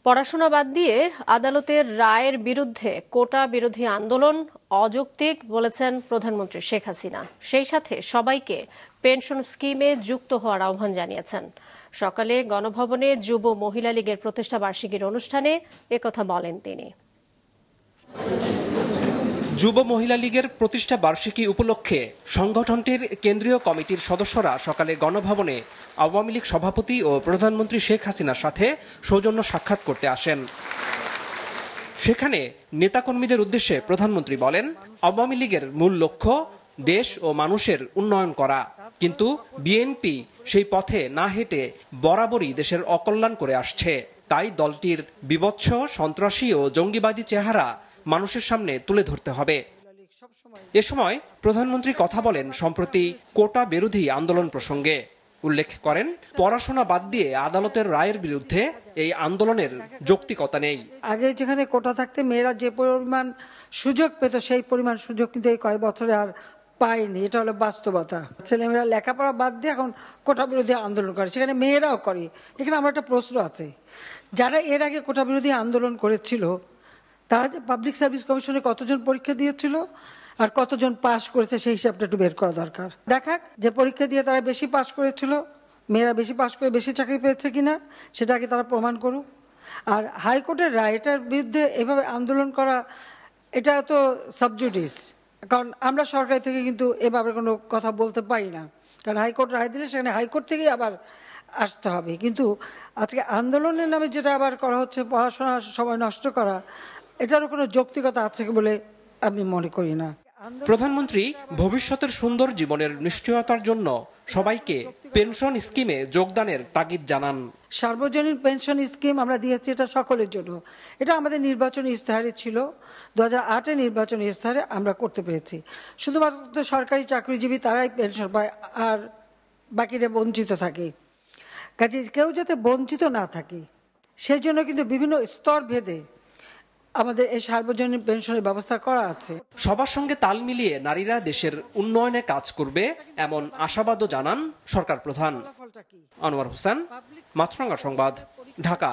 পড়াশোনা বাদ দিয়ে আদালতের রায়ের বিরুদ্ধে কোটা বিরোধী আন্দোলন অযৌক্তিক বলেছেন প্রধানমন্ত্রী শেখ হাসিনা। সেই সাথে সবাইকে পেনশন স্কিমে যুক্ত হওয়ার আহ্বান জানিয়েছেন। সকালে গণভবনে যুব মহিলা লীগের প্রতিষ্ঠা বার্ষিকীর অনুষ্ঠানে একথা বলেন তিনি। যুব মহিলা লীগের প্রতিষ্ঠা বার্ষিকী উপলক্ষে সংগঠনটির কেন্দ্রীয় কমিটির সদস্যরা সকালে গণভবনে আওয়ামী লীগ সভাপতি ও প্রধানমন্ত্রী শেখ হাসিনার সাথে সৌজন্য সাক্ষাৎ করতে আসেন। সেখানে নেতাকর্মীদের উদ্দেশ্যে প্রধানমন্ত্রী বলেন, আওয়ামী লীগের মূল লক্ষ্য দেশ ও মানুষের উন্নয়ন করা, কিন্তু বিএনপি সেই পথে না হেঁটে বরাবরই দেশের অকল্যাণ করে আসছে। তাই দলটির বিভৎস, সন্ত্রাসী ও জঙ্গিবাদী চেহারা মানুষের সামনে তুলে ধরতে হবে। এ সময় প্রধানমন্ত্রী কথা বলেন সম্প্রতি কোটা বিরোধী আন্দোলন প্রসঙ্গে। উল্লেখ করেন, পড়াশোনা বাদ দিয়ে আদালতের রায়ের বিরুদ্ধে এই আন্দোলনের যৌক্তিকতা নেই। আগে যেখানে কোটা থাকতে মেয়েরা যে পরিমাণ সুযোগ পেত, সেই পরিমাণ সুযোগ কিন্তু এই কয়েক বছরে আর পায়নি। এটা হলো বাস্তবতা। ছেলেমেয়েরা লেখাপড়া বাদ দিয়ে এখন কোটা বিরোধী আন্দোলন করে, সেখানে মেয়েরাও করে। এখানে আমার একটা প্রশ্ন আছে, যারা এর আগে কোটা বিরোধী আন্দোলন করেছিল তারা পাবলিক সার্ভিস কমিশনে কতজন পরীক্ষা দিয়েছিল আর কতজন পাশ করেছে, সেই হিসাবটা একটু বের করা দরকার। দেখাক যে পরীক্ষা দিয়ে তারা বেশি পাশ করেছিল, মেয়েরা বেশি পাশ করে বেশি চাকরি পেয়েছে কিনা, সেটাকে তারা প্রমাণ করুক। আর হাইকোর্টের রায়, এটার বিরুদ্ধে এভাবে আন্দোলন করা, এটা তো সাবজুডিস। কারণ আমরা সরকার থেকে কিন্তু এভাবে কোনো কথা বলতে পারি না, কারণ হাইকোর্ট রায় দিলে সেখানে হাইকোর্ট থেকেই আবার আসতে হবে। কিন্তু আজকে আন্দোলনের নামে যেটা আবার করা হচ্ছে, পড়াশোনার সময় নষ্ট করা, এটারও কোনো যৌক্তিকতা আছে বলে আমি মনে করি না। প্রধানমন্ত্রী ভবিষ্যতের সুন্দর জীবনের নিশ্চয়তার জন্য সবাইকে পেনশন স্কিমে যোগদানের তাগিদ জানান। সার্বজনীন পেনশন স্কিম আমরা দিয়েছি, এটা সকলের জন্য। এটা আমাদের নির্বাচনী ইস্তাহারে ছিল, 2008-এর নির্বাচনী ইস্তাহারে আমরা করতে পেরেছি। শুধুমাত্র সরকারি চাকরিজীবী তারাই পেনশন পায়, আর বাকিরা বঞ্চিত থাকে। কাজে কেউ যাতে বঞ্চিত না থাকে সেই জন্য কিন্তু বিভিন্ন স্তর ভেদে আমাদের এই সার্বজনীন পেনশনের ব্যবস্থা করা আছে। সবার সঙ্গে তাল মিলিয়ে নারীরা দেশের উন্নয়নে কাজ করবে, এমন আশাবাদও জানান সরকার প্রধান। আনোয়ার হোসেন, মাছরাঙা সংবাদ, ঢাকা।